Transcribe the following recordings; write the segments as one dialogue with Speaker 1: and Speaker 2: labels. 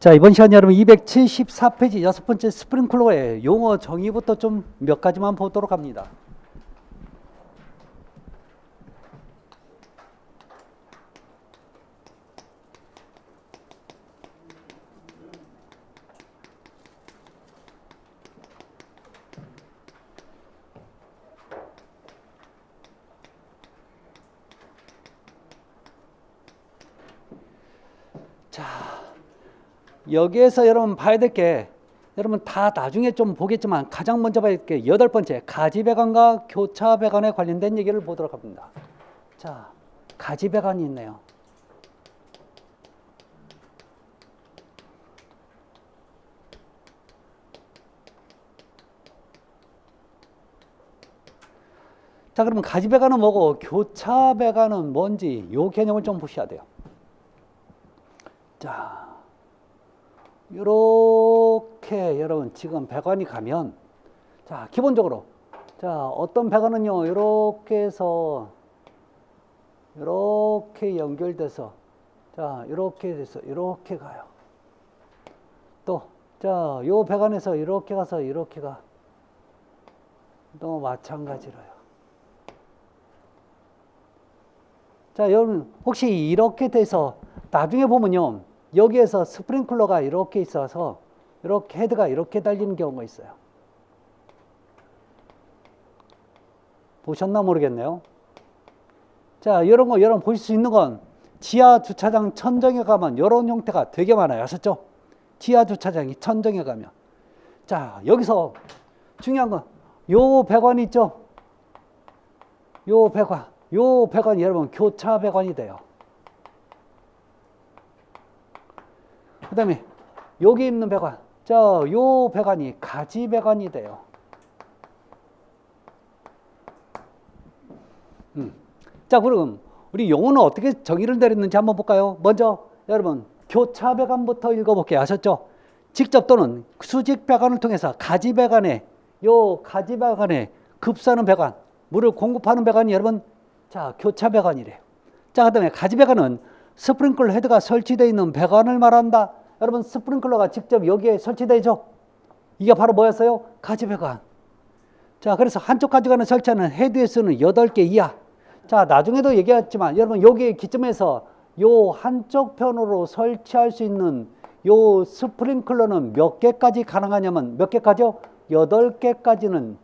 Speaker 1: 자, 이번 시간 여러분 274페이지 여섯 번째 스프링클러의 용어 정의부터 좀 몇 가지만 보도록 합니다. 여기에서 여러분 봐야 될 게, 여러분 다 나중에 좀 보겠지만 가장 먼저 봐야 될 게 여덟 번째 가지배관과 교차배관에 관련된 얘기를 보도록 합니다. 자, 가지배관이 있네요. 자, 그러면 가지배관은 뭐고 교차배관은 뭔지 요 개념을 좀 보셔야 돼요. 자, 이렇게 여러분 지금 배관이 가면, 자, 기본적으로 자, 어떤 배관은요 이렇게 해서 이렇게 연결돼서, 자, 이렇게 돼서 이렇게 가요. 또 자, 요 배관에서 이렇게 가서 이렇게 가. 또 마찬가지로요. 자, 여러분 혹시 이렇게 돼서 나중에 보면요, 여기에서 스프링클러가 이렇게 있어서 이렇게 헤드가 이렇게 달리는 경우가 있어요. 보셨나 모르겠네요. 자, 이런 거 여러분 보실 수 있는 건 지하 주차장 천정에 가면 이런 형태가 되게 많아요. 아셨죠? 지하 주차장이 천정에 가면. 자, 여기서 중요한 건 요 배관이 있죠? 요 배관이 여러분 교차 배관이 돼요. 그 다음에 여기 있는 배관, 요 배관이 가지 배관이 돼요. 자, 그럼 우리 용어는 어떻게 정의를 내렸는지 한번 볼까요? 먼저 여러분 교차 배관부터 읽어볼게요. 아셨죠? 직접 또는 수직 배관을 통해서 가지 배관에, 요 가지 배관에 급사하는 배관, 물을 공급하는 배관이 여러분, 자, 교차 배관이래요. 자, 그 다음에 가지 배관은 스프링클러 헤드가 설치되어 있는 배관을 말한다. 여러분 스프링클러가 직접 여기에 설치되어 있죠? 이게 바로 뭐였어요? 가지 배관. 자, 그래서 한쪽 가지관을 설치하는 헤드의 수는 8개 이하. 자, 나중에도 얘기했지만 여러분 여기 기점에서 요 한쪽 편으로 설치할 수 있는 요 스프링클러는 몇 개까지 가능하냐면 몇 개까지요? 8개까지는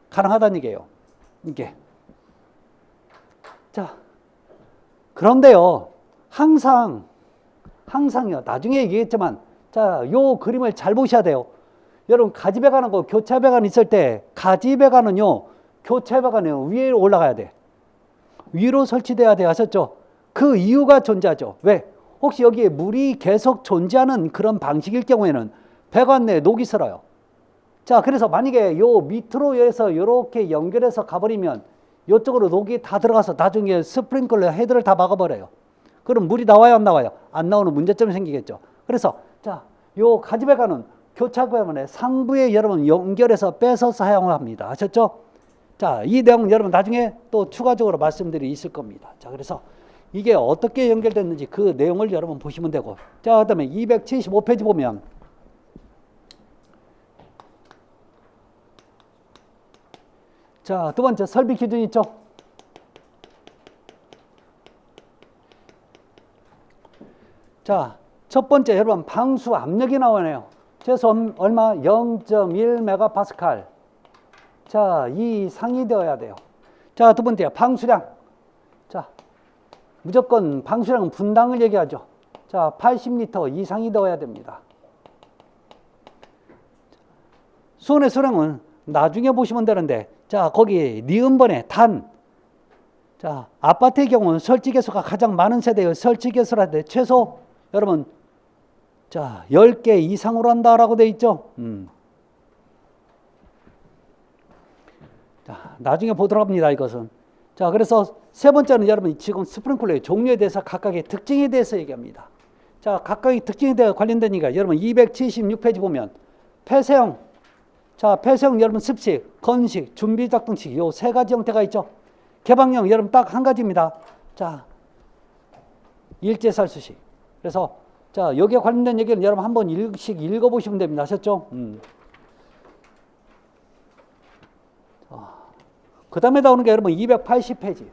Speaker 1: 가능하다는 얘기예요. 이게. 자, 그런데요, 항상요, 나중에 얘기했지만, 자, 요 그림을 잘 보셔야 돼요. 여러분, 가지배관하고 교차배관 있을 때, 가지배관은요, 교차배관은 위에 올라가야 돼. 위로 설치돼야 돼. 아셨죠? 그 이유가 존재하죠. 왜? 혹시 여기에 물이 계속 존재하는 그런 방식일 경우에는 배관 내에 녹이 슬어요. 자, 그래서 만약에 요 밑으로 해서 이렇게 연결해서 가버리면 이쪽으로 녹이 다 들어가서 나중에 스프링클러 헤드를 다 막아버려요. 그럼 물이 나와요, 안 나와요? 안 나오는 문제점이 생기겠죠. 그래서 자, 요 가지배관은 교차배관의 상부에 여러분 연결해서 빼서 사용합니다. 아셨죠? 자, 이 내용 여러분 나중에 또 추가적으로 말씀들이 있을 겁니다. 자, 그래서 이게 어떻게 연결됐는지 그 내용을 여러분 보시면 되고, 자, 그다음에 275페이지 보면, 자, 두 번째 설비 기준 있죠? 자, 첫 번째 여러분 방수 압력이 나오네요. 최소 얼마? 0.1 메가파스칼. 자, 이 이상이 되어야 돼요. 자, 두 번째 방수량. 자, 무조건 방수량은 분당을 얘기하죠. 자, 80리터 이상이 되어야 됩니다. 수온의 수량은 나중에 보시면 되는데, 자, 거기 니은번에 단. 자, 아파트의 경우는 설치 개수가 가장 많은 세대의 설치 개수라는데 최소 여러분, 자, 10개 이상으로 한다라고 돼 있죠. 자, 나중에 보도록 합니다, 이것은. 자, 그래서 세 번째는 여러분 지금 스프링클러의 종류에 대해서 각각의 특징에 대해서 얘기합니다. 자, 각각의 특징에 대해 관련되니까 여러분 276페이지 보면 폐쇄형. 자, 폐쇄형 여러분 습식, 건식, 준비작동식 요 세 가지 형태가 있죠. 개방형 여러분 딱 한 가지입니다. 자, 일제살수식. 그래서 자, 여기에 관련된 얘기는 여러분 한번 읽어보시면 됩니다. 아셨죠? 그 다음에 나오는 게 여러분 280페이지.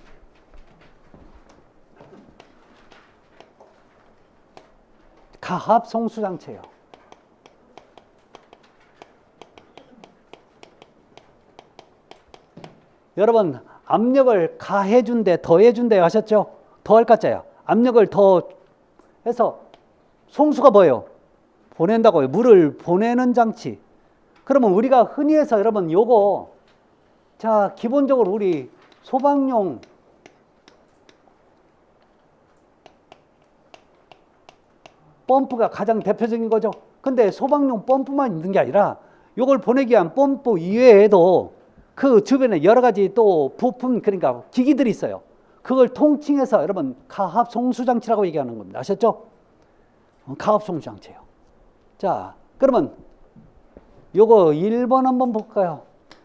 Speaker 1: 가합 송수장치예요. 여러분 압력을 가해준대 더해준대 하셨죠? 더할 가짜야. 압력을 더 해서 송수가 뭐예요? 보낸다고요. 물을 보내는 장치. 그러면 우리가 흔히 해서 여러분 요거 자 기본적으로 우리 소방용 펌프가 가장 대표적인 거죠. 근데 소방용 펌프만 있는 게 아니라 요걸 보내기 위한 펌프 이외에도 그 주변에 여러 가지 또 부품 그러니까 기기들이 있어요. 그걸 통칭해서 여러분 가합 송수장치라고 얘기하는 겁니다. 아셨죠? 가합 송수장치예요. 자, 그러면 요거 1번 한번 볼까요?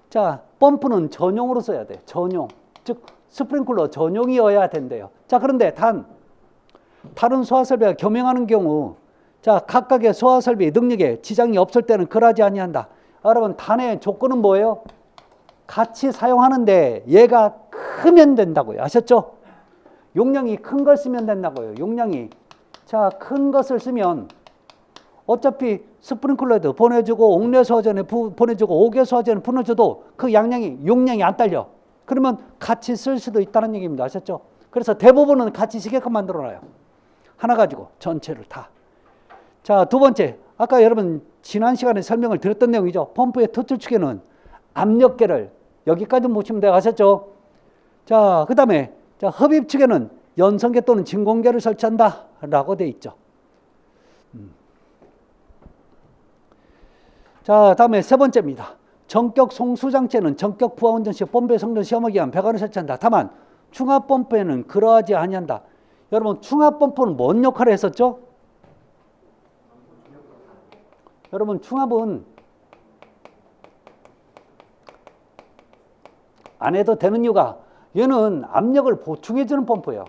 Speaker 1: 자, 펌프는 전용으로 써야 돼. 전용. 즉 스프링클러 전용이어야 된대요. 자, 그런데 다른 소화설비와 겸용하는 경우 자, 각각의 소화설비 능력에 지장이 없을 때는 그러하지 아니한다. 여러분 단의 조건은 뭐예요? 같이 사용하는데 얘가 크면 된다고요. 아셨죠? 용량이 큰 걸 쓰면 된다고요. 용량이. 자, 큰 것을 쓰면 어차피 스프링클러에도 보내주고 옥내소화전에 보내주고 옥외소화전에 보내줘도 그 용량이 안 딸려. 그러면 같이 쓸 수도 있다는 얘기입니다. 아셨죠? 그래서 대부분은 같이 쓰게끔 만들어놔요. 하나 가지고 전체를 다. 자, 두 번째. 아까 여러분 지난 시간에 설명을 드렸던 내용이죠. 펌프의 토출축에는 압력계를 여기까지 보시면 돼요. 아셨죠? 자, 그 다음에 흡입축에는 연선계 또는 진공계를 설치한다 라고 되어 있죠. 자, 다음에 세 번째입니다. 전격 송수장치에는 전격 부하운전 시 펌프의 성능 시험하기 위한 배관을 설치한다. 다만 충합펌프에는 그러하지 아니한다. 여러분 충합펌프는 뭔 역할을 했었죠? 여러분 충합은 안 해도 되는 이유가 얘는 압력을 보충해주는 펌프예요.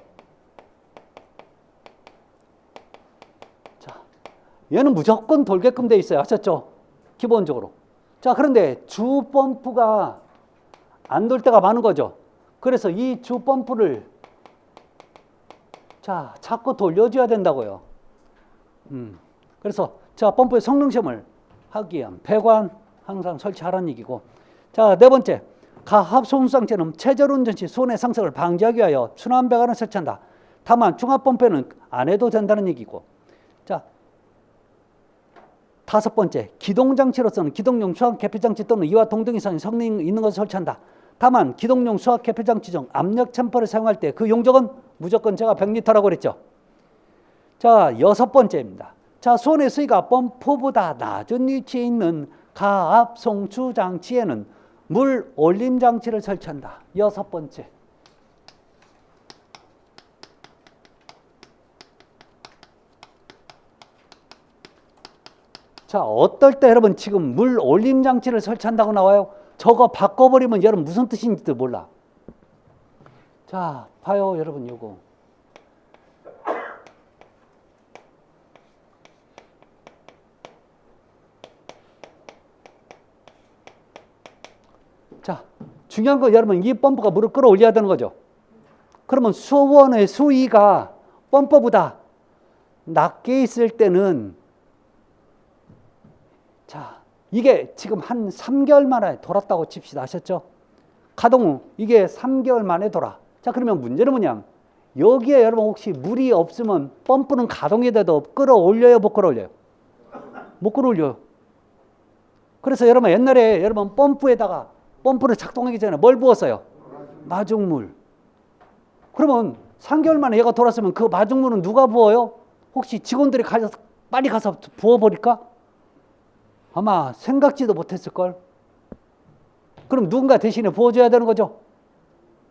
Speaker 1: 자, 얘는 무조건 돌게끔 돼 있어요. 아셨죠? 기본적으로. 자, 그런데 주 펌프가 안 돌 때가 많은 거죠. 그래서 이 주 펌프를 자, 자꾸 돌려줘야 된다고요. 그래서 자, 펌프의 성능 시험을 하기 위한 배관 항상 설치하라는 얘기고. 자, 네 번째. 가합 송수장치는 최저 운전 시 손해 상승을 방지하기 위하여 순환 배관을 설치한다. 다만 중합 펌프에는 안 해도 된다는 얘기고. 자, 다섯 번째. 기동장치로서는 기동용 수압 개폐장치 또는 이와 동등 이상의 성능이 있는 것을 설치한다. 다만 기동용 수압 개폐장치 중 압력 챔퍼를 사용할 때 그 용적은 무조건 제가 100리터라고 그랬죠. 자, 여섯 번째입니다. 자, 손의 수위가 펌프보다 낮은 위치에 있는 가압 송수 장치에는 물 올림 장치를 설치한다. 여섯 번째. 자, 어떨 때 여러분 지금 물 올림 장치를 설치한다고 나와요? 저거 바꿔버리면 여러분 무슨 뜻인지도 몰라. 자, 봐요, 여러분 요거. 자, 중요한 건 여러분 이 펌프가 물을 끌어올려야 되는 거죠. 그러면 수원의 수위가 펌프보다 낮게 있을 때는 자, 이게 지금 한 3개월 만에 돌았다고 칩시다. 아셨죠? 가동 후 이게 3개월 만에 돌아. 자, 그러면 문제는 뭐냐? 여기에 여러분 혹시 물이 없으면 펌프는 가동이 돼도 끌어올려요, 못 끌어올려요? 못 끌어올려요. 그래서 여러분 옛날에 여러분 펌프에다가 펌프를 작동하기 전에 뭘 부었어요? 마중물. 그러면 3개월 만에 얘가 돌았으면 그 마중물은 누가 부어요? 혹시 직원들이 빨리 가서 부어버릴까? 아마 생각지도 못했을걸. 그럼 누군가 대신에 부어줘야 되는 거죠.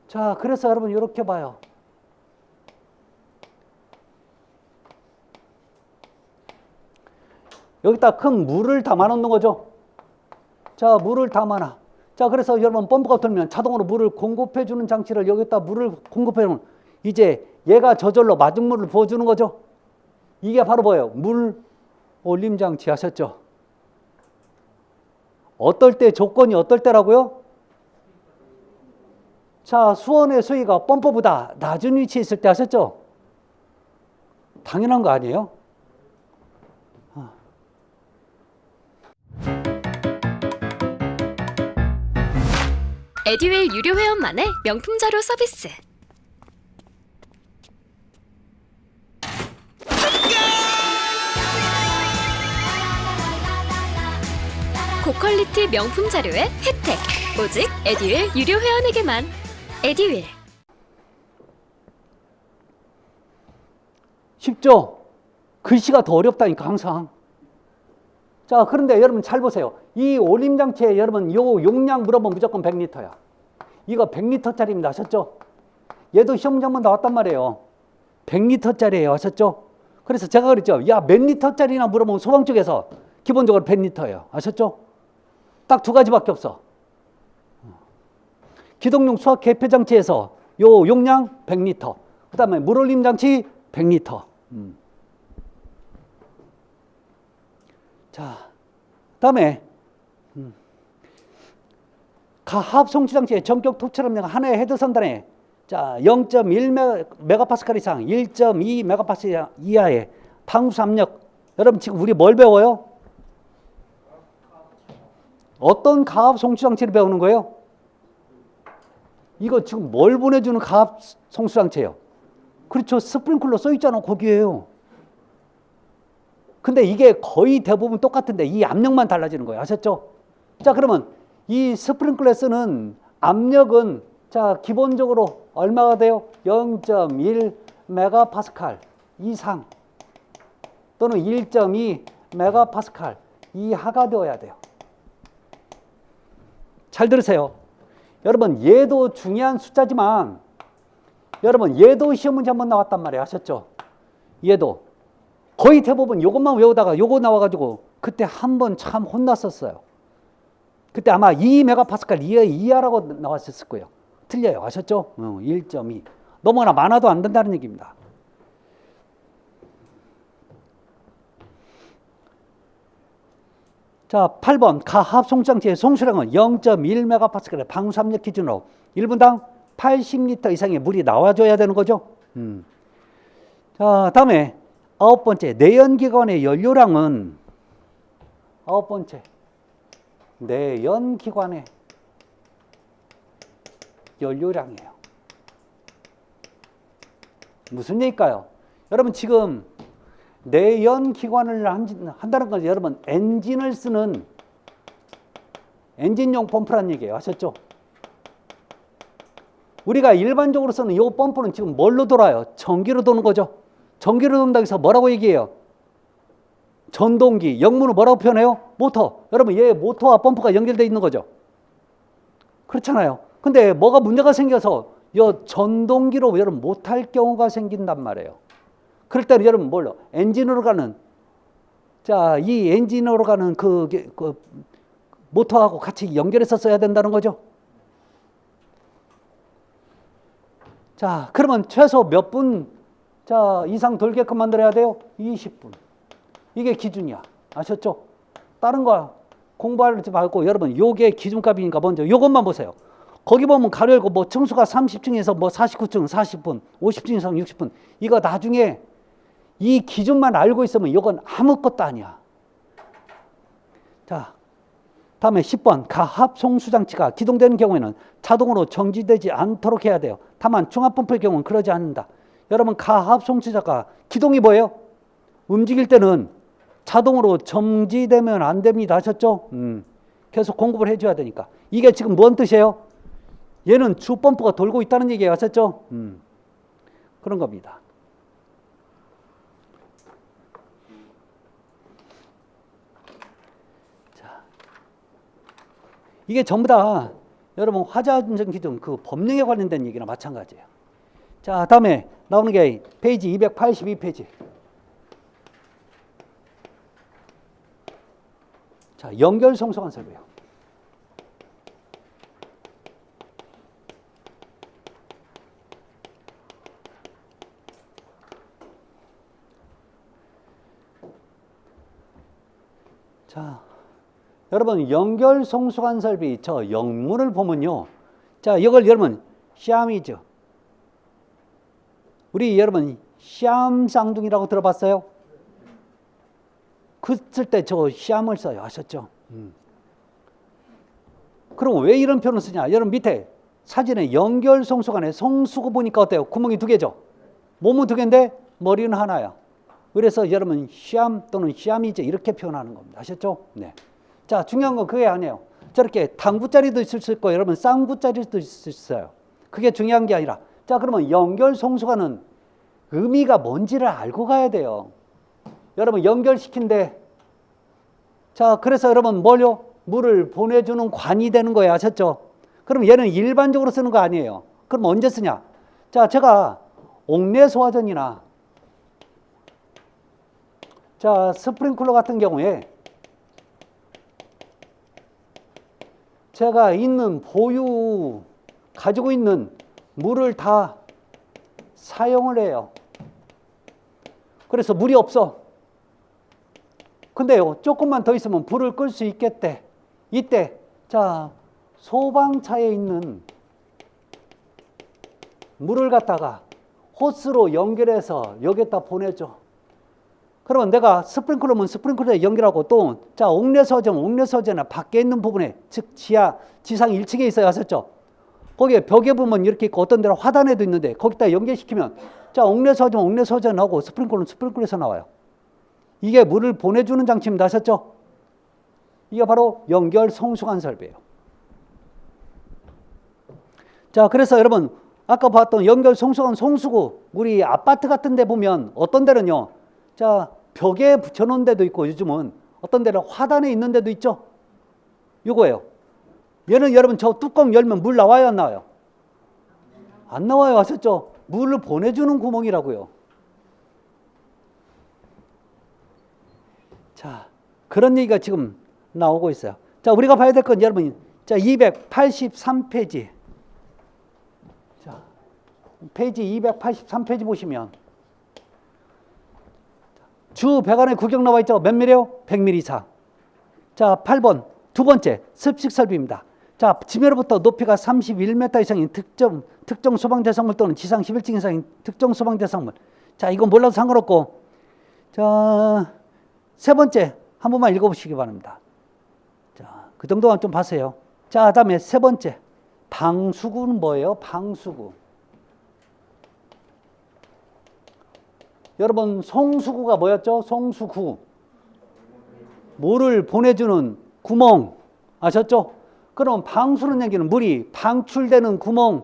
Speaker 1: 자, 그래서 여러분 이렇게 봐요. 여기다 큰 물을 담아 놓는 거죠. 자, 물을 담아놔. 자, 그래서 여러분 펌프가 돌면 자동으로 물을 공급해 주는 장치를 여기다 물을 공급해 주면 이제 얘가 저절로 마중물을 부어주는 거죠. 이게 바로 뭐예요? 물 올림 장치 하셨죠? 어떨 때 조건이 어떨 때라고요? 자, 수온의 수위가 펌프보다 낮은 위치에 있을 때 하셨죠? 당연한 거 아니에요?
Speaker 2: 에듀윌 유료 회원만의 명품 자료 서비스. 고퀄리티 명품 자료의 혜택. 오직 에듀윌 유료 회원에게만. 에듀윌.
Speaker 1: 쉽죠? 글씨가 더 어렵다니까 항상. 자, 그런데 여러분 잘 보세요. 이 올림장치에 여러분 요 용량 물어보면 무조건 100리터야. 이거 100리터짜리입니다. 아셨죠? 얘도 시험 문제 한번 나왔단 말이에요. 100리터짜리예요. 아셨죠? 그래서 제가 그랬죠. 야, 몇 리터짜리나 물어보면 소방 쪽에서 기본적으로 100리터예요. 아셨죠? 딱 두 가지밖에 없어. 기동용 수압 개폐 장치에서 요 용량 100리터. 그 다음에 물올림 장치 100리터. 자, 다음에 가합 송출장치의 전격 토출 압력 하나의 헤드 선단에 자 0.1메가파스칼 이상 1.2메가파스칼 이하의 방수 압력. 여러분 지금 우리 뭘 배워요? 어떤 가합 송출장치를 배우는 거예요? 이거 지금 뭘 보내주는 가합 송출장치예요? 그렇죠. 스프링클러 써있잖아. 거기에요. 근데 이게 거의 대부분 똑같은데 이 압력만 달라지는 거예요. 아셨죠? 자, 그러면 이 스프링클러에 쓰는 압력은 자, 기본적으로 얼마가 돼요? 0.1 메가파스칼 이상 또는 1.2 메가파스칼 이하가 되어야 돼요. 잘 들으세요. 여러분, 얘도 중요한 숫자지만 여러분, 얘도 시험 문제 한번 나왔단 말이에요. 아셨죠? 얘도. 거의 대부분 요것만 외우다가 요거 나와가지고 그때 한 번 참 혼났었어요. 그때 아마 2메가파스칼 이하라고 나왔을 거예요. 틀려요. 아셨죠? 1.2. 너무나 많아도 안 된다는 얘기입니다. 자, 8번 가합 송출장치의 송수량은 0.1메가파스칼의 방수 압력 기준으로 1분당 80리터 이상의 물이 나와줘야 되는 거죠. 자, 다음에 9번째 내연기관의 연료량은 9번째 내연기관의 연료량이에요. 무슨 얘기일까요? 여러분 지금 내연기관을 한다는 건 여러분 엔진을 쓰는 엔진용 펌프란 얘기예요. 아셨죠? 우리가 일반적으로 쓰는 이 펌프는 지금 뭘로 돌아요? 전기로 도는 거죠. 전기로 돈다고 해서 뭐라고 얘기해요? 전동기, 영문을 뭐라고 표현해요? 모터. 여러분 얘 모터와 펌프가 연결되어 있는 거죠. 그렇잖아요. 근데 뭐가 문제가 생겨서 이 전동기로 여러분 못할 경우가 생긴단 말이에요. 그럴 때는 여러분 뭘로? 엔진으로 가는 자, 이 엔진으로 가는 그 모터하고 같이 연결해서 써야 된다는 거죠. 자, 그러면 최소 몇 분 자, 이상 돌게끔 만들어야 돼요? 20분. 이게 기준이야. 아셨죠? 다른 거 공부하지 말고 여러분 요게 기준값이니까 먼저 요것만 보세요. 거기 보면 가로 열고 뭐 층수가 30층에서 뭐 49층 40분, 50층 이상 60분. 이거 나중에 이 기준만 알고 있으면 이건 아무것도 아니야. 자, 다음에 10번 가합 송수장치가 기동되는 경우에는 자동으로 정지되지 않도록 해야 돼요. 다만 중압펌프의 경우는 그러지 않는다. 여러분 가합 송수자가 기동이 뭐예요? 움직일 때는 자동으로 정지되면 안 됩니다. 아셨죠? 계속 공급을 해줘야 되니까. 이게 지금 뭔 뜻이에요? 얘는 주펌프가 돌고 있다는 얘기예요. 아셨죠? 그런 겁니다. 자, 이게 전부 다 여러분 화재안전 기준 그 법령에 관련된 얘기나 마찬가지예요. 자, 다음에 나오는 게 페이지 282페이지. 자, 연결 송수관 설비요. 자, 여러분 연결 송수관 설비 저 영문을 보면요. 자, 이걸 여러분 시암이죠. 우리 여러분 시암 쌍둥이라고 들어봤어요? 그쓸 때 저 시암을 써요. 아셨죠? 그럼 왜 이런 표현을 쓰냐? 여러분 밑에 사진에 연결 송수관에 송수구 보니까 어때요? 구멍이 두 개죠? 몸은 두 개인데 머리는 하나야. 그래서 여러분 시암 또는 시암이제 이렇게 표현하는 겁니다. 아셨죠? 네. 자, 중요한 건 그게 아니에요. 저렇게 당구짜리도 있을 수 있고 여러분 쌍구짜리도 있을 수 있어요. 그게 중요한 게 아니라 자, 그러면 연결 송수관은 의미가 뭔지를 알고 가야 돼요. 여러분 연결시킨데 자, 그래서 여러분 뭘요? 물을 보내주는 관이 되는 거예요. 아셨죠? 그럼 얘는 일반적으로 쓰는 거 아니에요. 그럼 언제 쓰냐? 자, 제가 옥내 소화전이나 자, 스프링클러 같은 경우에 제가 가지고 있는 물을 다 사용을 해요. 그래서 물이 없어. 근데요, 조금만 더 있으면 불을 끌 수 있겠대. 이때, 자, 소방차에 있는 물을 갖다가 호스로 연결해서 여기에다 보내줘. 그러면 내가 스프링클러면 스프링클러에 연결하고 또, 자, 옥내소전은 밖에 있는 부분에, 즉, 지상 1층에 있어요. 아셨죠? 거기에 벽에 보면 이렇게 있고 어떤 데는 화단에도 있는데 거기다 연결시키면, 자, 옥내소전하고 스프링클러는 스프링클러에서 나와요. 이게 물을 보내주는 장치입니다. 아셨죠? 이게 바로 연결 송수관 설비예요. 자, 그래서 여러분 아까 봤던 연결 송수관 송수구 우리 아파트 같은 데 보면 어떤 데는요. 자, 벽에 붙여놓은 데도 있고 요즘은 어떤 데는 화단에 있는 데도 있죠. 이거예요. 얘는 여러분 저 뚜껑 열면 물 나와요, 안 나와요? 안 나와요. 아셨죠? 물을 보내주는 구멍이라고요. 자, 그런 얘기가 지금 나오고 있어요. 자, 우리가 봐야 될 건 여러분, 자, 283페이지. 자, 페이지 283페이지 보시면 주 배관의 구경 나와 있죠? 몇 미리요? 100mm 이상. 자, 8번 두 번째 습식 설비입니다. 자, 지면으로부터 높이가 31m 이상인 특정 소방대성물 또는 지상 11층 이상인 특정 소방대성물. 자, 이건 몰라도 상관없고. 자, 세 번째 한 번만 읽어보시기 바랍니다. 자, 그 정도만 좀 봐세요. 자, 다음에 세 번째 방수구는 뭐예요? 방수구. 여러분 송수구가 뭐였죠? 송수구. 물을 보내주는 구멍. 아셨죠? 그럼 방수는 얘기는 물이 방출되는 구멍.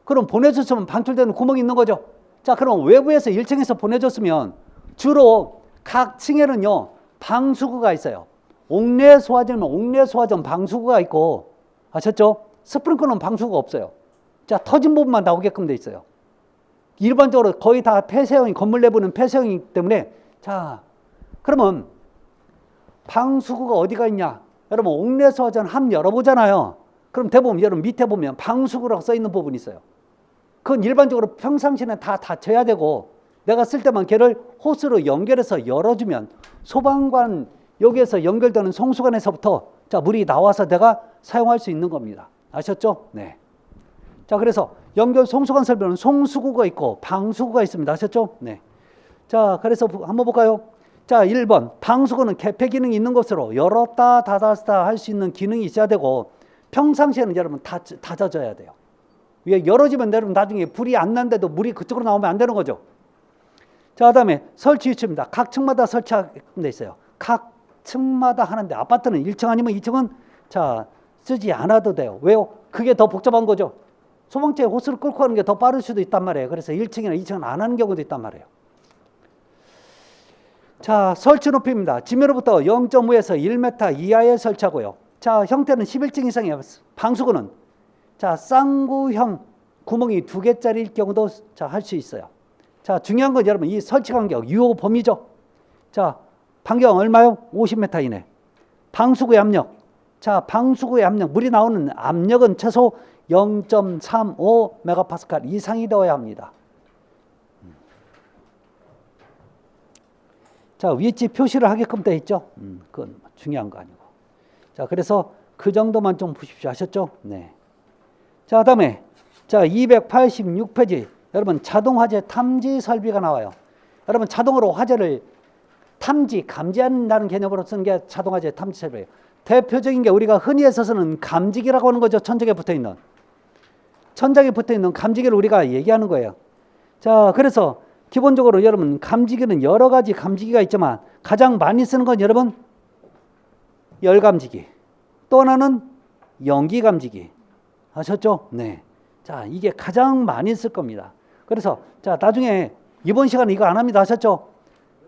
Speaker 1: 그럼 보내줬으면 방출되는 구멍이 있는 거죠. 자, 그럼 외부에서 1층에서 보내줬으면 주로 각 층에는요 방수구가 있어요. 옥내 소화전은 옥내 소화전 방수구가 있고, 아셨죠? 스프링클러는 방수구가 없어요. 자, 터진 부분만 나오게끔 돼 있어요. 일반적으로 거의 다 폐쇄형이, 건물 내부는 폐쇄형이기 때문에. 자, 그러면 방수구가 어디가 있냐? 여러분 옥내 소화전 함 열어보잖아요. 그럼 대부분 여러분 밑에 보면 방수구라고 써 있는 부분이 있어요. 그건 일반적으로 평상시에는 다 닫혀야 되고 내가 쓸 때만 걔를 호스로 연결해서 열어주면 소방관 여기에서 연결되는 송수관에서부터 자, 물이 나와서 내가 사용할 수 있는 겁니다. 아셨죠? 네. 자, 그래서 연결 송수관 설비는 송수구가 있고 방수구가 있습니다. 아셨죠? 네. 자, 그래서 한번 볼까요? 자, 1번 방수구는 개폐 기능이 있는 것으로 열었다 닫았다 할 수 있는 기능이 있어야 되고 평상시에는 여러분 닫아줘야 돼요. 왜 열어지면 여러분 나중에 불이 안 난데도 물이 그쪽으로 나오면 안 되는 거죠. 자, 그다음에 설치 위치입니다. 각 층마다 설치하게끔 돼 있어요. 각 층마다 하는데 아파트는 1층 아니면 2층은 자 쓰지 않아도 돼요. 왜요? 그게 더 복잡한 거죠. 소방차에 호스를 끌고 가는 게 더 빠를 수도 있단 말이에요. 그래서 1층이나 2층은 안 하는 경우도 있단 말이에요. 자, 설치 높이입니다. 지면으로부터 0.5에서 1m 이하에 설치하고요. 자, 형태는 11층 이상의 방수구는 자, 쌍구형 구멍이 2개짜리일 경우도 자, 할 수 있어요. 자, 중요한 건 여러분 이 설치 간격, 유효 범위죠. 자, 반경 얼마요? 50m 이내. 방수구의 압력. 자, 방수구의 압력, 물이 나오는 압력은 최소 0.35 메가파스칼 이상이 되어야 합니다. 자, 위치 표시를 하게끔 돼 있죠. 그건 중요한 거 아니고. 자, 그래서 그 정도만 좀 보십시오. 아셨죠? 네. 자, 그다음에 자, 286페이지. 여러분 자동 화재 탐지 설비가 나와요. 여러분 자동으로 화재를 탐지, 감지한다는 개념으로 쓰는 게 자동 화재 탐지 설비예요. 대표적인 게 우리가 흔히 해서는 감지기라고 하는 거죠. 천장에 붙어 있는. 천장에 붙어 있는 감지기를 우리가 얘기하는 거예요. 자, 그래서 기본적으로 여러분 감지기는 여러 가지 감지기가 있지만 가장 많이 쓰는 건 여러분 열 감지기. 또 하나는 연기 감지기. 아셨죠? 네. 자, 이게 가장 많이 쓸 겁니다. 그래서 자, 나중에 이번 시간에 이거 안 합니다. 아셨죠?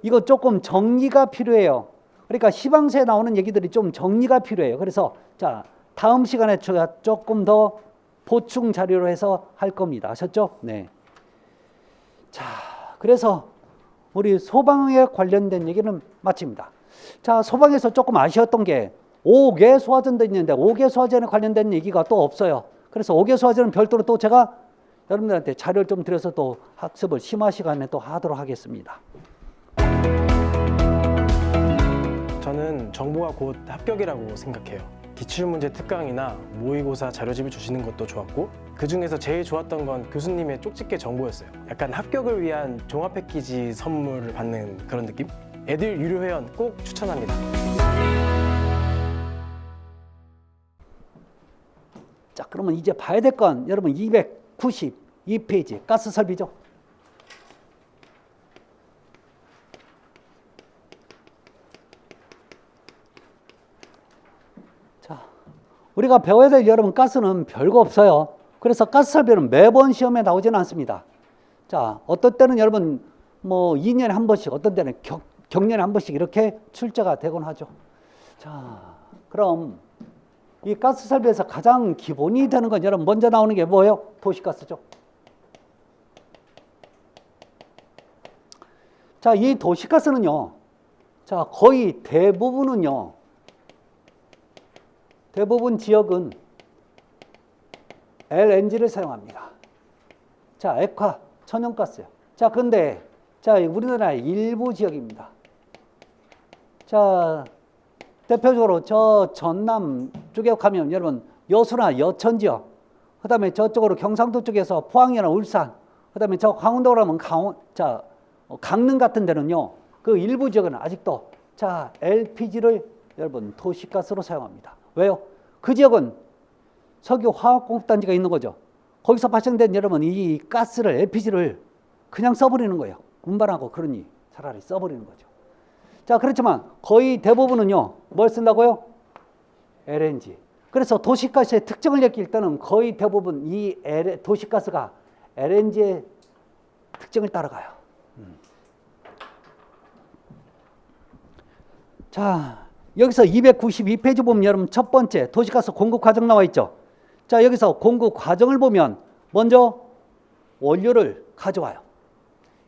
Speaker 1: 이거 조금 정리가 필요해요. 그러니까 시방서에 나오는 얘기들이 좀 정리가 필요해요. 그래서 자, 다음 시간에 제가 조금 더 보충 자료로 해서 할 겁니다. 아셨죠? 네. 자, 그래서 우리 소방에 관련된 얘기는 마칩니다. 자, 소방에서 조금 아쉬웠던 게 5개 소화전도 있는데 5개 소화전에 관련된 얘기가 또 없어요. 그래서 5개 소화전은 별도로 또 제가 여러분들한테 자료를 좀 드려서 또 학습을 심화 시간에 또 하도록 하겠습니다.
Speaker 3: 저는 정보가 곧 합격이라고 생각해요. 기출문제 특강이나 모의고사 자료집을 주시는 것도 좋았고 그 중에서 제일 좋았던 건 교수님의 쪽집게 정보였어요. 약간 합격을 위한 종합 패키지 선물을 받는 그런 느낌? 에듀윌 유료 회원 꼭 추천합니다.
Speaker 1: 자, 그러면 이제 봐야 될 건 여러분 292페이지 가스 설비죠. 자, 우리가 배워야 될 여러분 가스는 별거 없어요. 그래서 가스 설비는 매번 시험에 나오지는 않습니다. 자, 어떤 때는 여러분 뭐 2년에 한 번씩, 어떤 때는 경년에 한 번씩 이렇게 출제가 되곤 하죠. 자, 그럼 이 가스 설비에서 가장 기본이 되는 건 여러분 먼저 나오는 게 뭐예요? 도시가스죠. 자, 이 도시가스는요. 자, 거의 대부분은요. 대부분 지역은 LNG를 사용합니다. 자, 액화, 천연가스요. 자, 근데 자, 우리나라의 일부 지역입니다. 자, 대표적으로 저 전남 쪽에 가면 여러분 여수나 여천 지역, 그 다음에 저쪽으로 경상도 쪽에서 포항이나 울산, 그 다음에 저 강원도로 가면 강릉 같은 데는요, 그 일부 지역은 아직도 자, LPG를 여러분 도시가스로 사용합니다. 왜요? 그 지역은 석유 화학공급단지가 있는 거죠. 거기서 발생된 여러분 이 가스를 LPG를 그냥 써버리는 거예요. 운반하고 그러니 차라리 써버리는 거죠. 자, 그렇지만 거의 대부분은요, 뭘 쓴다고요? LNG. 그래서 도시가스의 특징을 얘기할 때는 거의 대부분 이 도시가스가 LNG의 특징을 따라가요. 자, 여기서 292페이지 보면 여러분 첫 번째 도시가스 공급 과정 나와 있죠. 자, 여기서 공급 과정을 보면 먼저 원료를 가져와요.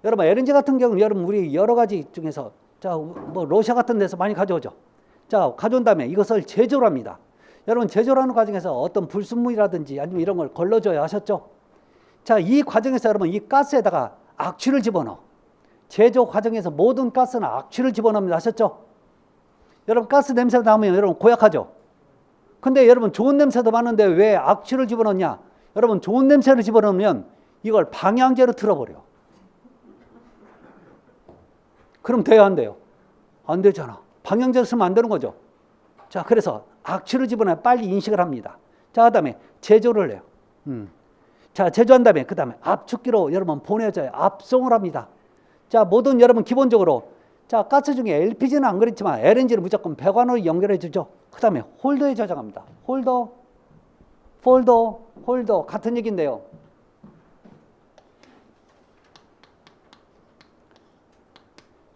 Speaker 1: 여러분 LNG 같은 경우는 여러분 우리 여러 가지 중에서 자, 뭐 러시아 같은 데서 많이 가져오죠. 자, 가져온 다음에 이것을 제조를 합니다. 여러분 제조를 하는 과정에서 어떤 불순물이라든지 아니면 이런 걸 걸러줘야 하셨죠. 자, 이 과정에서 여러분 이 가스에다가 악취를 집어넣어. 제조 과정에서 모든 가스는 악취를 집어넣습니다. 아셨죠? 여러분 가스 냄새가 나면 여러분 고약하죠. 근데 여러분 좋은 냄새도 많은데 왜 악취를 집어넣냐? 여러분 좋은 냄새를 집어넣으면 이걸 방향제로 틀어버려. 그럼 돼야 안 돼요? 안 되잖아. 방향제를 쓰면 안 되는 거죠. 자, 그래서 악취를 집어넣어야 빨리 인식을 합니다. 자, 그 다음에 제조를 해요. 자, 제조한 다음에 그 다음에 압축기로 여러분 보내줘요. 압송을 합니다. 자, 모든 여러분 기본적으로 자, 가스 중에 LPG는 안 그렇지만 LNG는 무조건 배관으로 연결해 주죠. 그 다음에 홀더에 저장합니다. 홀더, 폴더, 홀더 같은 얘기인데요.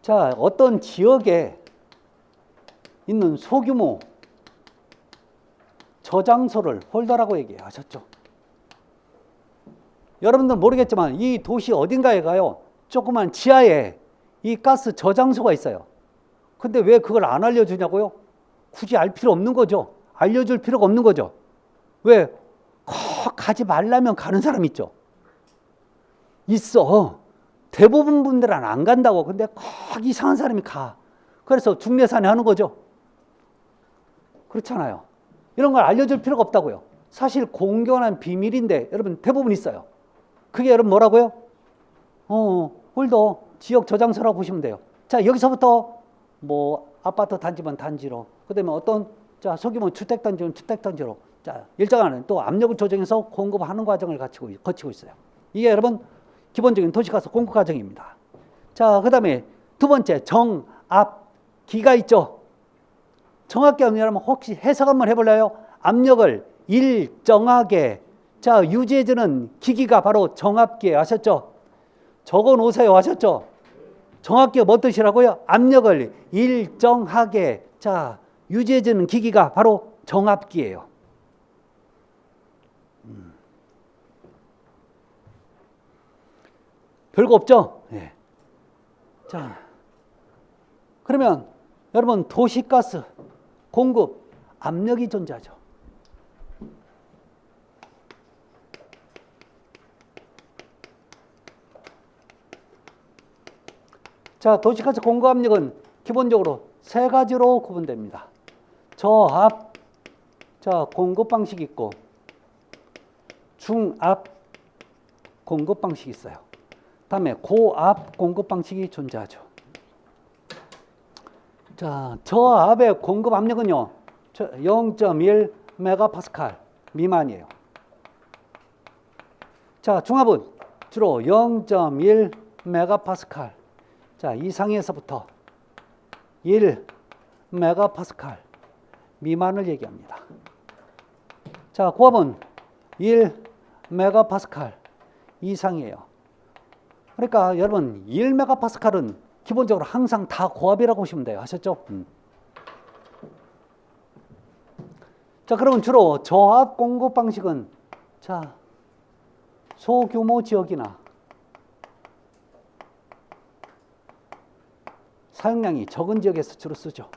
Speaker 1: 자, 어떤 지역에 있는 소규모 저장소를 홀더라고 얘기하셨죠. 여러분들 모르겠지만 이 도시 어딘가에 가요. 조그만 지하에 이 가스 저장소가 있어요. 근데 왜 그걸 안 알려주냐고요? 굳이 알 필요 없는 거죠. 알려줄 필요가 없는 거죠. 왜? 꼭 가지 말라면 가는 사람 있죠. 있어. 대부분 분들은 안 간다고. 근데 꼭 이상한 사람이 가. 그래서 중매산에 하는 거죠. 그렇잖아요. 이런 걸 알려줄 필요가 없다고요. 사실 공경한 비밀인데 여러분 대부분 있어요. 그게 여러분 뭐라고요? 홀더 지역 저장소라고 보시면 돼요. 자, 여기서부터 뭐 아파트 단지면 단지로, 그다음에 어떤 자 소규모 주택 단지면 주택 단지로, 자 일정한 또 압력을 조정해서 공급하는 과정을 거치고 있어요. 이게 여러분 기본적인 도시가스 공급 과정입니다. 자, 그다음에 두 번째 정압기가 있죠. 정압기 여러분 혹시 해석 한번 해볼래요? 압력을 일정하게 자 유지해주는 기기가 바로 정압기예요. 아셨죠? 적어 놓으세요. 아셨죠? 정압기가 뭐 뜻이라고요? 압력을 일정하게 자 유지해주는 기기가 바로 정압기예요. 별거 없죠? 네. 자, 그러면 여러분 도시가스 공급 압력이 존재하죠. 자, 도시가스 공급 압력은 기본적으로 세 가지로 구분됩니다. 저압, 자 공급 방식이 있고, 중압 공급 방식이 있어요. 다음에 고압 공급 방식이 존재하죠. 자, 저압의 공급 압력은요 0.1 메가파스칼 미만이에요. 자, 중압은 주로 0.1 메가파스칼 자 이상에서부터 1 메가파스칼 미만을 얘기합니다. 자, 고압은 1 메가파스칼 이상이에요. 그러니까 여러분 1 메가파스칼은 기본적으로 항상 다 고압이라고 보시면 돼요. 아셨죠? 자, 그러면 주로 저압 공급 방식은 자 소규모 지역이나 사용량이 적은 지역에서 주로 쓰죠.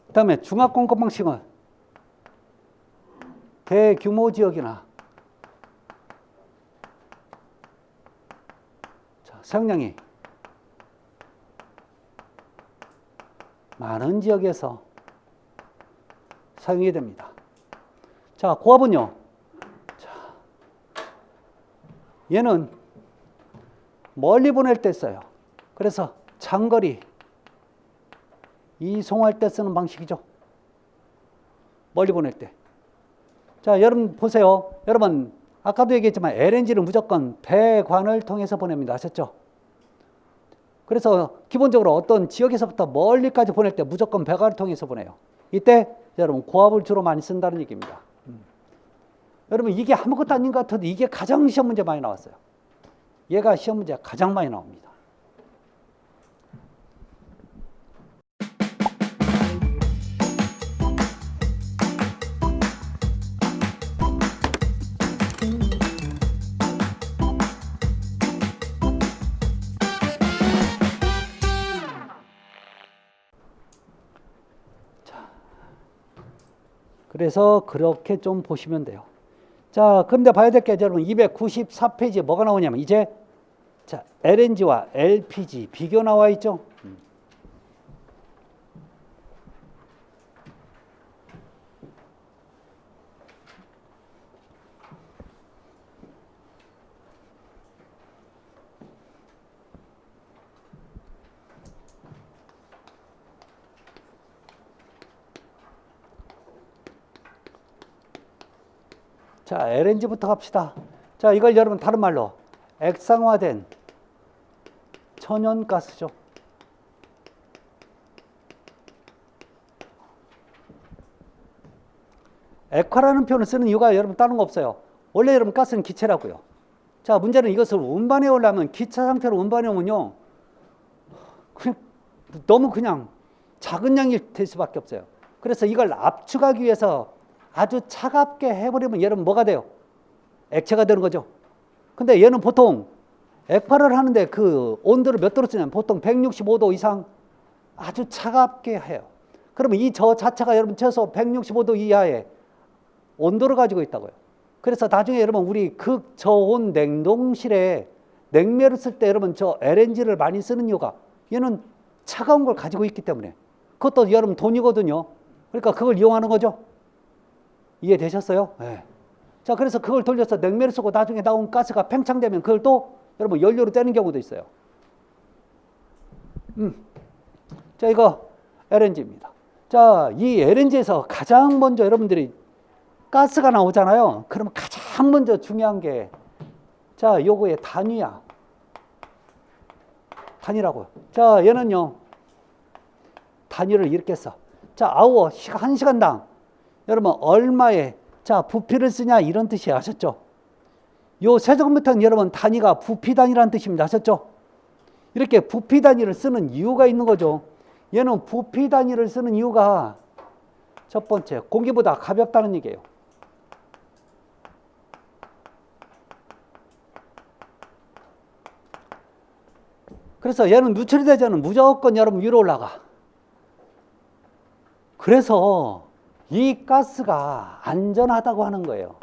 Speaker 1: 그 다음에 중압 공급 방식은 대규모 지역이나 자, 사용량이 많은 지역에서 사용이 됩니다. 자, 고압은요. 자, 얘는 멀리 보낼 때 써요. 그래서 장거리 이송할 때 쓰는 방식이죠. 멀리 보낼 때. 자, 여러분 보세요. 여러분 아까도 얘기했지만 LNG는 무조건 배관을 통해서 보냅니다. 아셨죠? 그래서 기본적으로 어떤 지역에서부터 멀리까지 보낼 때 무조건 배관을 통해서 보내요. 이때 여러분 고압을 주로 많이 쓴다는 얘기입니다. 여러분 이게 아무것도 아닌 것 같아도 이게 가장 시험 문제 많이 나왔어요. 얘가 시험 문제가 가장 많이 나옵니다. 그래서 그렇게 좀 보시면 돼요. 자, 그런데 봐야 될 게 여러분 294페이지에 뭐가 나오냐면 이제 자, LNG와 LPG 비교 나와 있죠. 자, LNG부터 갑시다. 자, 이걸 여러분 다른 말로 액상화된 천연가스죠. 액화라는 표현을 쓰는 이유가 여러분 다른 거 없어요. 원래 여러분 가스는 기체라고요. 자, 문제는 이것을 운반해 오려면 기차 상태로 운반해 오면요. 너무 그냥 작은 양이 될 수밖에 없어요. 그래서 이걸 압축하기 위해서 아주 차갑게 해버리면 여러분 뭐가 돼요? 액체가 되는 거죠. 근데 얘는 보통 액화를 하는데 그 온도를 몇 도로 쓰냐면 보통 165도 이상 아주 차갑게 해요. 그러면 이 저 자체가 여러분 최소 165도 이하의 온도를 가지고 있다고요. 그래서 나중에 여러분 우리 극저온 냉동실에 냉매를 쓸 때 여러분 저 LNG를 많이 쓰는 이유가 얘는 차가운 걸 가지고 있기 때문에 그것도 여러분 돈이거든요. 그러니까 그걸 이용하는 거죠. 이해되셨어요? 네. 자, 그래서 그걸 돌려서 냉매를 쓰고 나중에 나온 가스가 팽창되면 그걸 또 여러분 연료로 떼는 경우도 있어요. 자, 이거 LNG입니다. 자, 이 LNG에서 가장 먼저 여러분들이 가스가 나오잖아요. 그러면 가장 먼저 중요한 게 자, 요거의 단위야. 단위라고요. 자, 얘는요. 단위를 이렇게 써. 자, 아우어 1시간당 여러분 얼마의 자, 부피를 쓰냐 이런 뜻이 아셨죠? 요 세제곱미터는 여러분 단위가 부피 단위라는 뜻입니다. 아셨죠? 이렇게 부피 단위를 쓰는 이유가 있는 거죠. 얘는 부피 단위를 쓰는 이유가 첫 번째, 공기보다 가볍다는 얘기예요. 그래서 얘는 누출이 되지 않으면 무조건 여러분 위로 올라가. 그래서 이 가스가 안전하다고 하는 거예요.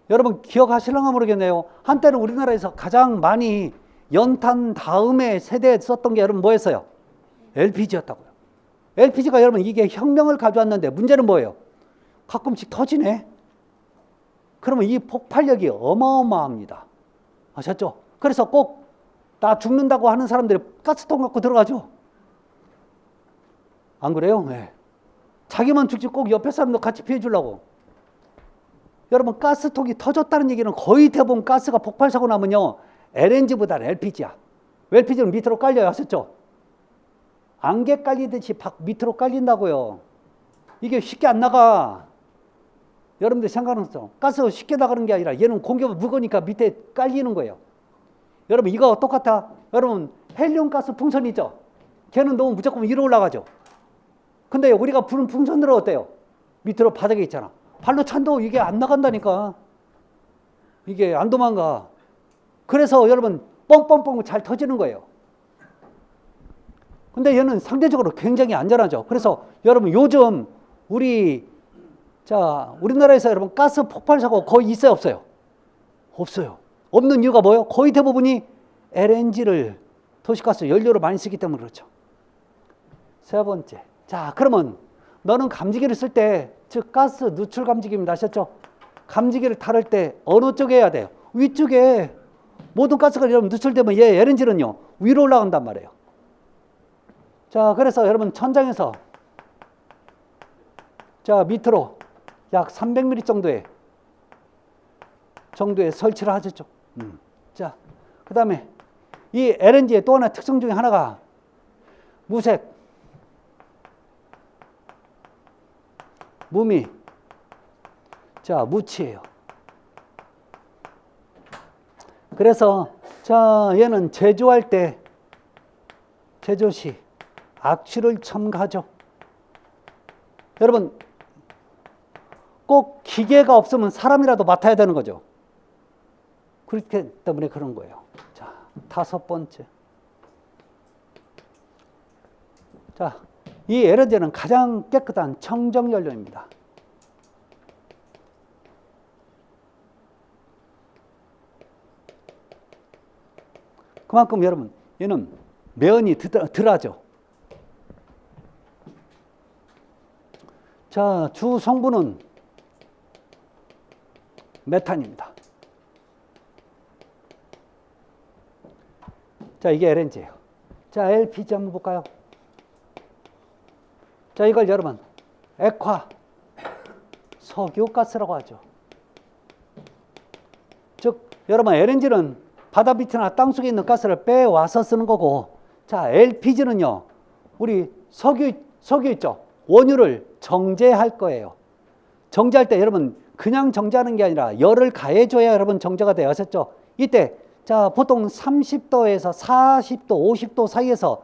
Speaker 1: 여러분 기억하실런가 모르겠네요. 한때는 우리나라에서 가장 많이 연탄 다음에 세대에 썼던 게 여러분 뭐였어요? LPG였다고요. LPG가 여러분 이게 혁명을 가져왔는데 문제는 뭐예요? 가끔씩 터지네. 그러면 이 폭발력이 어마어마합니다. 아셨죠? 그래서 꼭 나 죽는다고 하는 사람들이 가스통 갖고 들어가죠. 안 그래요? 네. 자기만 죽지 꼭 옆에 사람도 같이 피해 주려고. 여러분 가스통이 터졌다는 얘기는 거의 대부분 가스가 폭발사고 나면요. LNG보다는 LPG야. LPG는 밑으로 깔려요. 아셨죠? 안개 깔리듯이 밑으로 깔린다고요. 이게 쉽게 안 나가. 여러분들 생각하는 가스가 쉽게 나가는 게 아니라 얘는 공기가 무거우니까 밑에 깔리는 거예요. 여러분 이거 똑같아. 여러분 헬륨 가스 풍선 있죠? 걔는 너무 무조건 위로 올라가죠. 근데 우리가 부는 풍선들은 어때요? 밑으로 바닥에 있잖아. 발로 찬도 이게 안 나간다니까. 이게 안 도망가. 그래서 여러분 뻥뻥뻥 잘 터지는 거예요. 근데 얘는 상대적으로 굉장히 안전하죠. 그래서 여러분 요즘 우리나라에서 여러분 가스 폭발 사고 거의 있어요, 없어요? 없어요. 없는 이유가 뭐예요? 거의 대부분이 LNG를 도시가스 연료로 많이 쓰기 때문에 그렇죠. 세 번째. 자, 그러면 너는 감지기를 쓸 때, 즉 가스 누출 감지기입니다. 아셨죠? 감지기를 다룰 때 어느 쪽에 해야 돼요? 위쪽에. 모든 가스가 여러분 누출되면 얘 LNG는요 위로 올라간단 말이에요. 자, 그래서 여러분 천장에서 자 밑으로 약 300mm 정도의 설치를 하셨죠. 자, 그 다음에 이 LNG의 또 하나 특성 중에 하나가 무색, 무미, 자 무치예요. 그래서 자 얘는 제조할 때 제조 시 악취를 첨가하죠. 여러분 꼭 기계가 없으면 사람이라도 맡아야 되는 거죠. 그렇기 때문에 그런 거예요. 자, 다섯 번째. 자, 이 LNG는 가장 깨끗한 청정 연료입니다. 그만큼 여러분 얘는 매연이 덜하죠. 자, 주 성분은 메탄입니다. 자, 이게 LNG예요. 자, LPG 한번 볼까요? 자, 이걸 여러분 액화 석유가스라고 하죠. 즉 여러분 LNG는 바다 밑이나 땅속에 있는 가스를 빼와서 쓰는 거고, 자 LPG는요 우리 석유 있죠? 원유를 정제할 거예요. 정제할 때 여러분 그냥 정제하는 게 아니라 열을 가해줘야 여러분 정제가 돼요. 아셨죠? 이때 자 보통 30도에서 40도, 50도 사이에서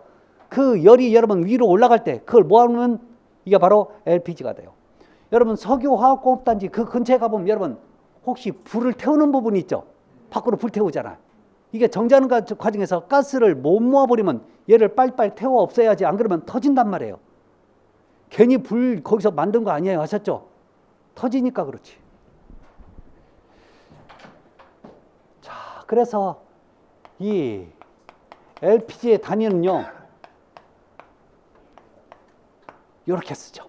Speaker 1: 그 열이 여러분 위로 올라갈 때 그걸 모아놓으면 이게 바로 LPG가 돼요. 여러분 석유화학공업단지 그 근처에 가보면 여러분 혹시 불을 태우는 부분이 있죠? 밖으로 불 태우잖아. 이게 정제하는 과정에서 가스를 못 모아버리면 얘를 빨리빨리 태워 없애야지, 안 그러면 터진단 말이에요. 괜히 불 거기서 만든 거 아니에요. 아셨죠? 터지니까 그렇지. 자, 그래서 이 LPG의 단위는요, 이렇게 쓰죠.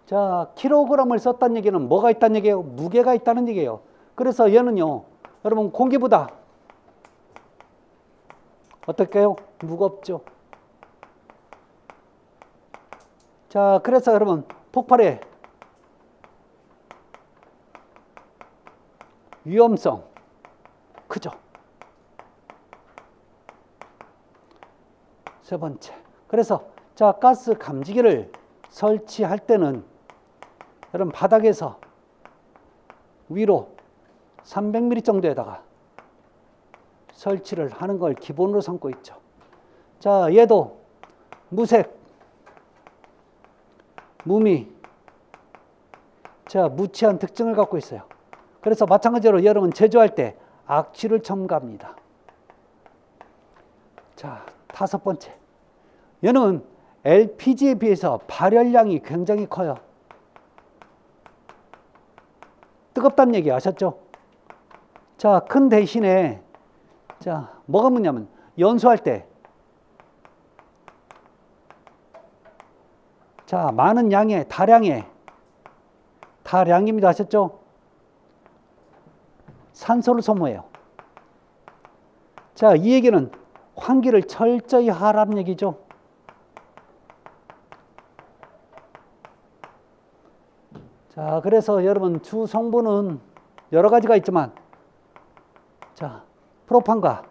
Speaker 1: 자, 킬로그램을 썼다는 얘기는 뭐가 있다는 얘기예요? 무게가 있다는 얘기예요. 그래서 얘는요, 여러분 공기보다 어떨까요? 무겁죠. 자, 그래서 여러분 폭발의 위험성 크죠. 세 번째. 그래서 자, 가스 감지기를 설치할 때는 여러분 바닥에서 위로 300mm 정도에다가 설치를 하는 걸 기본으로 삼고 있죠. 자, 얘도 무색, 무미, 자, 무치한 특징을 갖고 있어요. 그래서 마찬가지로 여러분 제조할 때 악취를 첨가합니다. 자, 다섯 번째. 얘는 LPG에 비해서 발열량이 굉장히 커요. 뜨겁다는 얘기 아셨죠? 자, 큰 대신에 자, 뭐가 뭐냐면 연소할 때 자, 많은 양의 다량입니다. 아셨죠? 산소를 소모해요. 자, 이 얘기는 환기를 철저히 하라는 얘기죠. 자, 그래서 여러분 주 성분은 여러 가지가 있지만 자, 프로판과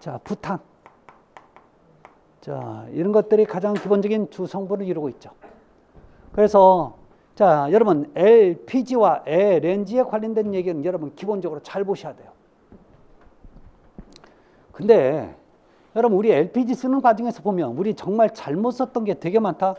Speaker 1: 자, 부탄 자, 이런 것들이 가장 기본적인 주 성분을 이루고 있죠. 그래서 자, 여러분 LPG와 LNG에 관련된 얘기는 여러분 기본적으로 잘 보셔야 돼요. 근데 여러분 우리 LPG 쓰는 과정에서 보면 우리 정말 잘못 썼던 게 되게 많다.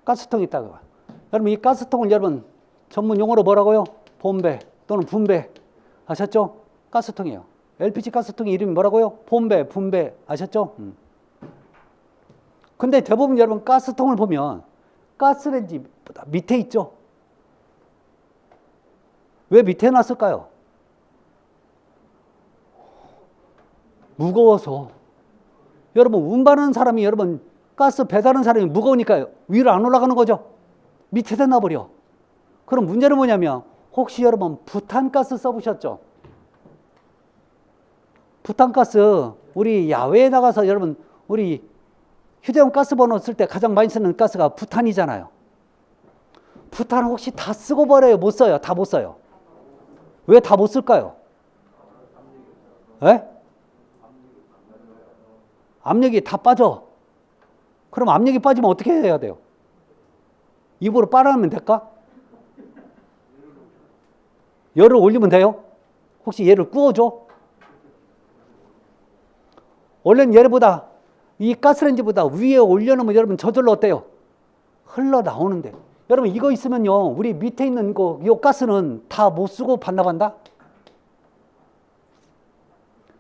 Speaker 1: 가스통이 있다고. 여러분 이 가스통을 여러분 전문 용어로 뭐라고요? 본배 또는 분배 아셨죠? 가스통이에요. LPG 가스통의 이름이 뭐라고요? 본배, 분배 아셨죠? 근데 대부분 여러분 가스통을 보면 가스레인지보다 밑에 있죠? 왜 밑에 놨을까요? 무거워서. 여러분 운반하는 사람이 여러분 가스 배달하는 사람이 무거우니까 위로 안 올라가는 거죠. 밑에다 놔버려. 그럼 문제는 뭐냐면 혹시 여러분 부탄가스 써보셨죠? 부탄가스 우리 야외에 나가서 여러분 우리 휴대용 가스 번호 쓸 때 가장 많이 쓰는 가스가 부탄이잖아요. 부탄 혹시 다 쓰고 버려요? 못 써요? 다 못 써요? 왜 다 못 쓸까요? 에? 압력이 다 빠져. 그럼 압력이 빠지면 어떻게 해야 돼요? 입으로 빨아내면 될까? 열을 올리면 돼요? 혹시 얘를 구워줘? 원래는 얘보다 이 가스레인지보다 위에 올려놓으면 여러분 저절로 어때요? 흘러나오는데 여러분 이거 있으면요 우리 밑에 있는 요 가스는 다 못 쓰고 반납한다?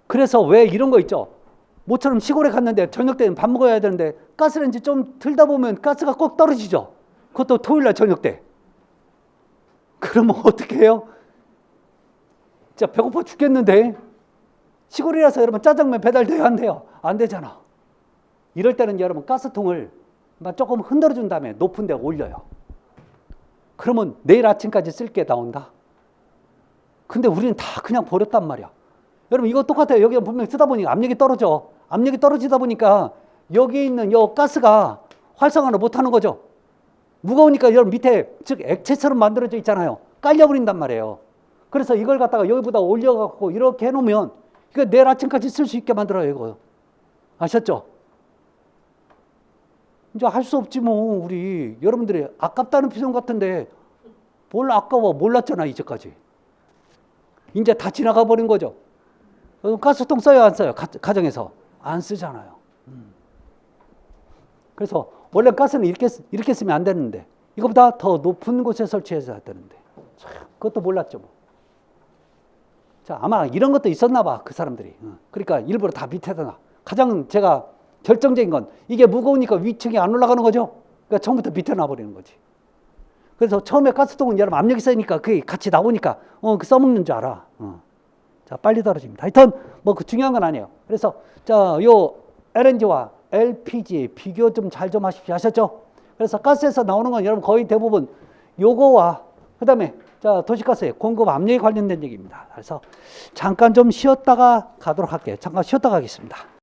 Speaker 1: 그래서 왜 이런 거 있죠? 모처럼 시골에 갔는데 저녁 때는 밥 먹어야 되는데 가스레인지 좀 틀다 보면 가스가 꼭 떨어지죠. 그것도 토요일날 저녁 때. 그러면 어떻게 해요? 진짜 배고파 죽겠는데 시골이라서 여러분 짜장면 배달돼야 한대요. 안 되잖아. 이럴 때는 여러분 가스통을 조금 흔들어 준 다음에 높은 데 올려요. 그러면 내일 아침까지 쓸 게 나온다. 근데 우리는 다 그냥 버렸단 말이야. 여러분 이거 똑같아요. 여기 분명히 쓰다 보니까 압력이 떨어져. 압력이 떨어지다 보니까 여기에 있는 요 가스가 활성화를 못하는 거죠. 무거우니까 여러분 밑에 즉 액체처럼 만들어져 있잖아요. 깔려버린단 말이에요. 그래서 이걸 갖다가 여기보다 올려갖고 이렇게 해놓으면 이거 내일 아침까지 쓸 수 있게 만들어요. 이거 아셨죠? 이제 할 수 없지 뭐. 우리 여러분들이 아깝다는 표정 같은데 뭘 아까워. 몰랐잖아 이제까지. 이제 다 지나가 버린 거죠. 가스통 써요, 안 써요? 가정에서 안 쓰잖아요. 그래서 원래 가스는 이렇게 쓰면 안 되는데 이거보다 더 높은 곳에 설치해서 되는데 참, 그것도 몰랐죠. 뭐. 자, 아마 이런 것도 있었나 봐, 그 사람들이. 그러니까 일부러 다 밑에다 놔. 가장 제가 결정적인 건 이게 무거우니까 위층이 안 올라가는 거죠. 그러니까 처음부터 밑에 놔버리는 거지. 그래서 처음에 가스통은 여러분 압력이 세니까 그게 같이 나오니까 그 써먹는 줄 알아. 자, 빨리 떨어집니다. 하여튼 뭐 그 중요한 건 아니에요. 그래서 자, 요 LNG와 LPG 비교 좀 잘 좀 하십시오. 아셨죠? 그래서 가스에서 나오는 건 여러분 거의 대부분 요거와 그다음에 자, 도시가스의 공급 압력에 관련된 얘기입니다. 그래서 잠깐 좀 쉬었다가 가도록 할게요. 잠깐 쉬었다 가겠습니다.